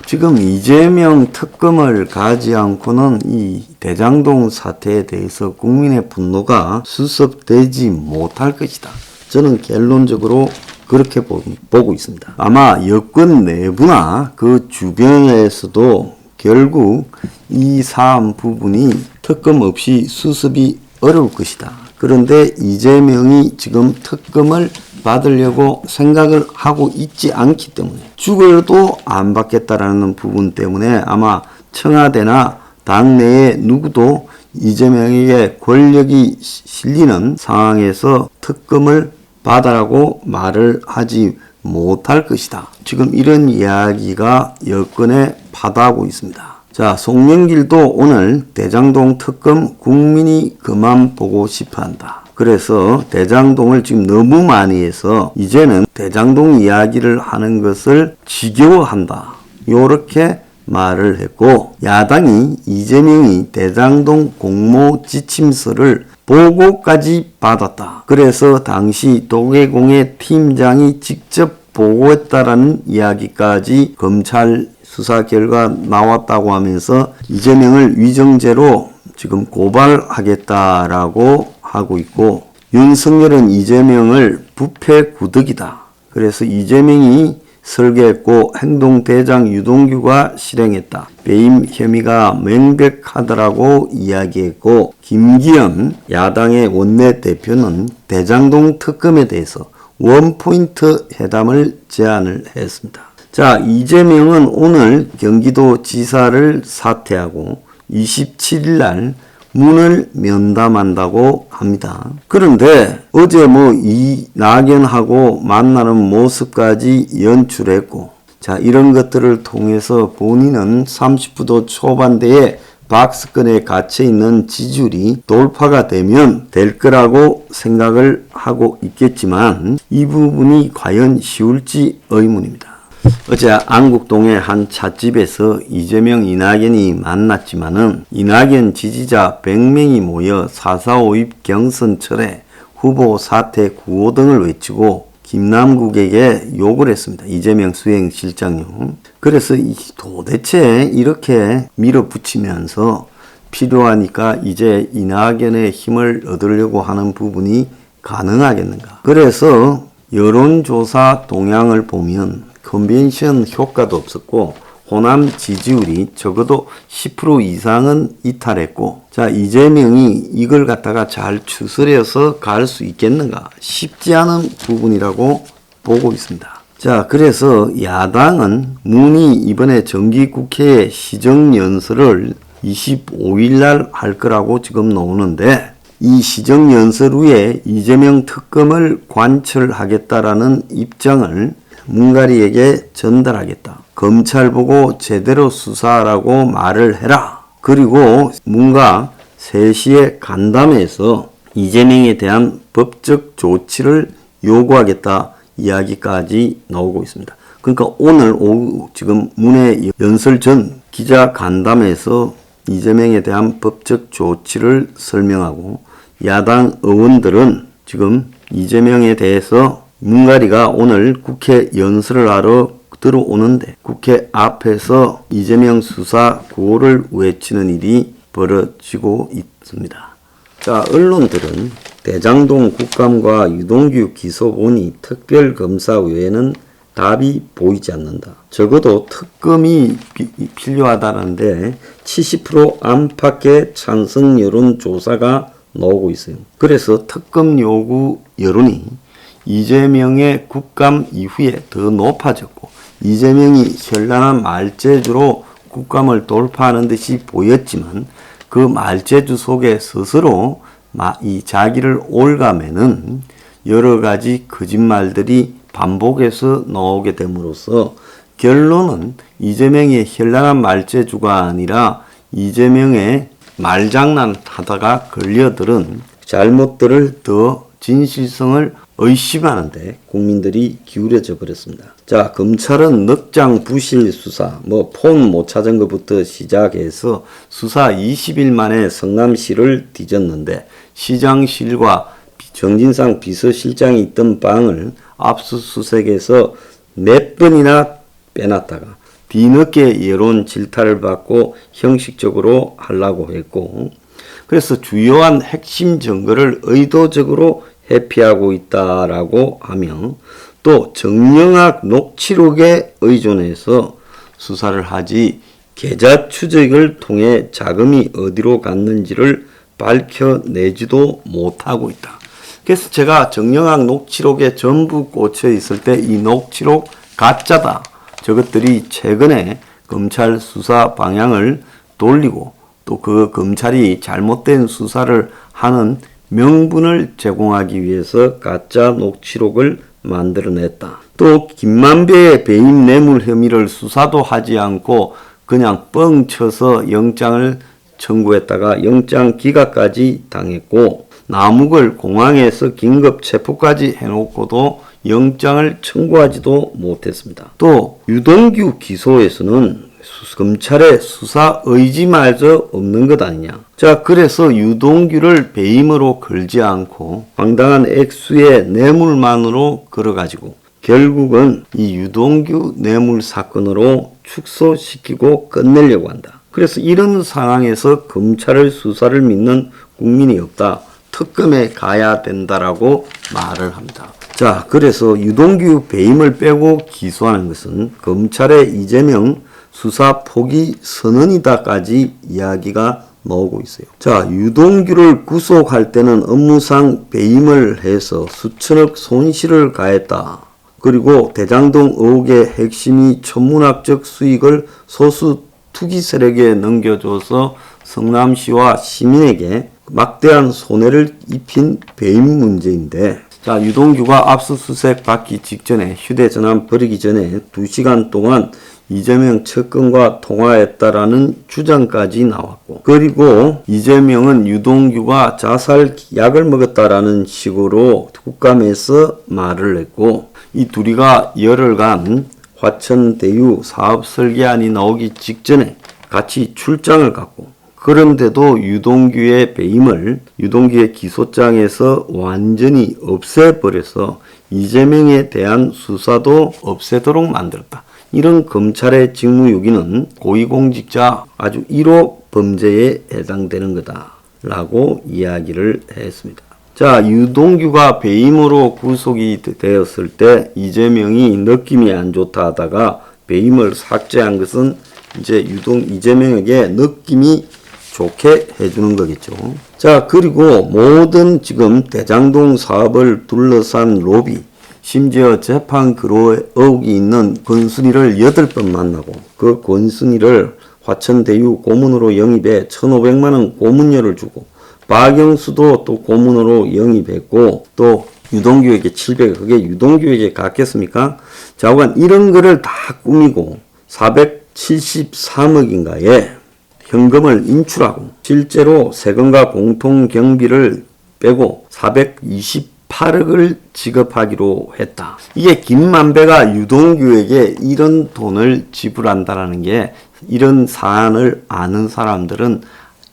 지금 이재명 특검을 가지 않고는 이 대장동 사태에 대해서 국민의 분노가 수습되지 못할 것이다. 저는 결론적으로 그렇게 보고 있습니다. 아마 여권 내부나 그 주변에서도 결국 이 사안 부분이 특검 없이 수습이 어려울 것이다. 그런데 이재명이 지금 특검을 받으려고 생각을 하고 있지 않기 때문에 죽어도 안 받겠다라는 부분 때문에 아마 청와대나 당내에 누구도 이재명에게 권력이 실리는 상황에서 특검을 받아라고 말을 하지 못할 것이다. 지금 이런 이야기가 여권에 파다하고 있습니다. 자, 송영길도 오늘 대장동 특검 국민이 그만 보고 싶어 한다. 그래서 대장동을 지금 너무 많이 해서 이제는 대장동 이야기를 하는 것을 지겨워한다. 요렇게 말을 했고, 야당이 이재명이 대장동 공모 지침서를 보고까지 받았다. 그래서 당시 도계공의 팀장이 직접 보고했다라는 이야기까지 검찰 수사 결과 나왔다고 하면서 이재명을 위정죄로 지금 고발하겠다라고 하고 있고, 윤석열은 이재명을 부패구덕이다. 그래서 이재명이 설계했고 행동대장 유동규가 실행했다. 배임 혐의가 명백하다라고 이야기했고, 김기현 야당의 원내대표는 대장동 특검에 대해서 원포인트 회담을 제안을 했습니다. 자, 이재명은 오늘 경기도지사를 사퇴하고 27일 날 문을 면담한다고 합니다. 그런데 어제 이낙연하고 만나는 모습까지 연출했고, 자, 이런 것들을 통해서 본인은 30% 초반대에 박스권에 갇혀있는 지지율이 돌파가 되면 될 거라고 생각을 하고 있겠지만 이 부분이 과연 쉬울지 의문입니다. 어제 안국동의 한 찻집에서 이재명, 이낙연이 만났지만은 이낙연 지지자 100명이 모여 4.4.5.입 경선철에 후보 사퇴 구호 등을 외치고 김남국에게 욕을 했습니다. 이재명 수행실장요. 그래서 도대체 이렇게 밀어붙이면서 필요하니까 이제 이낙연의 힘을 얻으려고 하는 부분이 가능하겠는가. 그래서 여론조사 동향을 보면 컨벤션 효과도 없었고 호남 지지율이 적어도 10% 이상은 이탈했고, 자, 이재명이 이걸 갖다가 잘 추스려서 갈 수 있겠는가 쉽지 않은 부분이라고 보고 있습니다. 자, 그래서 야당은 문이 이번에 정기국회의 시정연설을 25일 날 할 거라고 지금 나오는데, 이 시정연설 후에 이재명 특검을 관철하겠다라는 입장을 문가리에게 전달하겠다. 검찰 보고 제대로 수사하라고 말을 해라. 그리고 문가 3시에 간담회에서 이재명에 대한 법적 조치를 요구하겠다 이야기까지 나오고 있습니다. 그러니까 오늘 오후 지금 문의 연설 전 기자 간담회에서 이재명에 대한 법적 조치를 설명하고, 야당 의원들은 지금 이재명에 대해서 문가리가 오늘 국회 연설을 하러 들어오는데 국회 앞에서 이재명 수사 구호를 외치는 일이 벌어지고 있습니다. 자, 언론들은 대장동 국감과 유동규 기소본이 특별검사 외에는 답이 보이지 않는다. 적어도 특검이 필요하다는데 70% 안팎의 찬성 여론조사가 나오고 있어요. 그래서 특검 요구 여론이 이재명의 국감 이후에 더 높아졌고, 이재명이 현란한 말재주로 국감을 돌파하는 듯이 보였지만 그 말재주 속에 스스로 이 자기를 올가매는 여러 가지 거짓말들이 반복해서 나오게 됨으로써 결론은 이재명의 현란한 말재주가 아니라 이재명의 말장난 하다가 걸려들은 잘못들을 더 진실성을 의심하는데 국민들이 기울여져 버렸습니다. 자, 검찰은 넉장 부실 수사, 폰 못 찾은 것부터 시작해서 수사 20일 만에 성남시를 뒤졌는데, 시장실과 정진상 비서실장이 있던 방을 압수수색해서 몇 번이나 빼놨다가 뒤늦게 여론 질타를 받고 형식적으로 하려고 했고, 그래서 주요한 핵심 증거를 의도적으로 회피하고 있다라고 하며, 또 정영학 녹취록에 의존해서 수사를 하지 계좌 추적을 통해 자금이 어디로 갔는지를 밝혀내지도 못하고 있다. 그래서 제가 정영학 녹취록에 전부 꽂혀 있을 때 이 녹취록 가짜다. 저것들이 최근에 검찰 수사 방향을 돌리고 또 그 검찰이 잘못된 수사를 하는 명분을 제공하기 위해서 가짜 녹취록을 만들어냈다. 또 김만배의 배임 뇌물 혐의를 수사도 하지 않고 그냥 뻥 쳐서 영장을 청구했다가 영장 기각까지 당했고, 남욱을 공항에서 긴급 체포까지 해놓고도 영장을 청구하지도 못했습니다. 또 유동규 기소에서는 검찰의 수사 의지마저 없는 것 아니냐. 자, 그래서 유동규를 배임으로 걸지 않고 황당한 액수의 뇌물만으로 걸어가지고 결국은 이 유동규 뇌물 사건으로 축소시키고 끝내려고 한다. 그래서 이런 상황에서 검찰의 수사를 믿는 국민이 없다. 특검에 가야 된다라고 말을 합니다. 자, 그래서 유동규 배임을 빼고 기소하는 것은 검찰의 이재명 수사 포기 선언이다까지 이야기가 나오고 있어요. 자, 유동규를 구속할 때는 업무상 배임을 해서 수천억 손실을 가했다. 그리고 대장동 의혹의 핵심이 천문학적 수익을 소수 투기 세력에 넘겨줘서 성남시와 시민에게 막대한 손해를 입힌 배임 문제인데, 자, 유동규가 압수수색 받기 직전에 휴대전화 버리기 전에 2시간 동안 이재명 측근과 통화했다라는 주장까지 나왔고, 그리고 이재명은 유동규가 자살 약을 먹었다라는 식으로 국감에서 말을 했고, 이 둘이가 열흘간 화천대유 사업 설계안이 나오기 직전에 같이 출장을 갔고, 그런데도 유동규의 배임을 유동규의 기소장에서 완전히 없애버려서 이재명에 대한 수사도 없애도록 만들었다. 이런 검찰의 직무유기는 고위공직자 아주 1호 범죄에 해당되는 거다라고 이야기를 했습니다. 자, 유동규가 배임으로 구속이 되었을 때 이재명이 느낌이 안 좋다 하다가 배임을 삭제한 것은 이제 이재명에게 느낌이 좋게 해주는 거겠죠. 자, 그리고 모든 지금 대장동 사업을 둘러싼 로비, 심지어 재판 의혹이 있는 권순이를 8번 만나고 그 권순이를 화천대유 고문으로 영입해 1,500만원 고문료를 주고, 박영수도 또 고문으로 영입했고, 또 유동규에게 700억, 그게 유동규에게 갔겠습니까? 자관 이런 거를 다 꾸미고 473억인가에 현금을 인출하고 실제로 세금과 공통경비를 빼고 428억을 지급하기로 했다. 이게 김만배가 유동규에게 이런 돈을 지불한다라는 게, 이런 사안을 아는 사람들은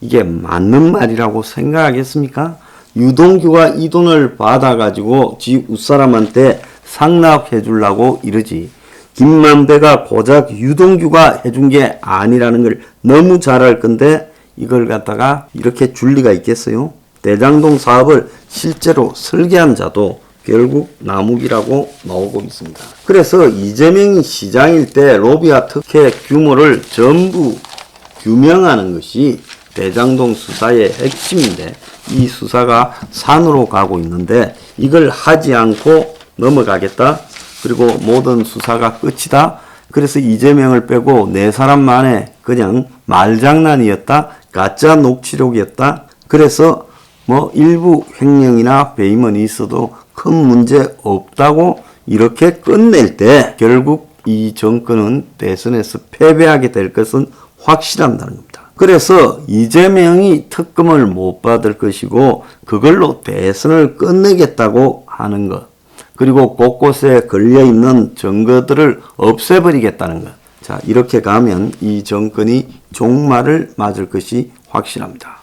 이게 맞는 말이라고 생각하겠습니까? 유동규가 이 돈을 받아가지고 지 윗사람한테 상납해 주려고 이러지, 김만배가 고작 유동규가 해준 게 아니라는 걸 너무 잘 알 건데 이걸 갖다가 이렇게 줄 리가 있겠어요? 대장동 사업을 실제로 설계한 자도 결국 남욱이라고 나오고 있습니다. 그래서 이재명이 시장일 때 로비와 특혜 규모를 전부 규명하는 것이 대장동 수사의 핵심인데, 이 수사가 산으로 가고 있는데 이걸 하지 않고 넘어가겠다. 그리고 모든 수사가 끝이다. 그래서 이재명을 빼고 4사람만의 그냥 말장난이었다. 가짜 녹취록이었다. 그래서 뭐 일부 횡령이나 배임은 있어도 큰 문제 없다고 이렇게 끝낼 때 결국 이 정권은 대선에서 패배하게 될 것은 확실하다는 겁니다. 그래서 이재명이 특검을 못 받을 것이고 그걸로 대선을 끝내겠다고 하는 것, 그리고 곳곳에 걸려있는 증거들을 없애버리겠다는 것. 자, 이렇게 가면 이 정권이 종말을 맞을 것이 확실합니다.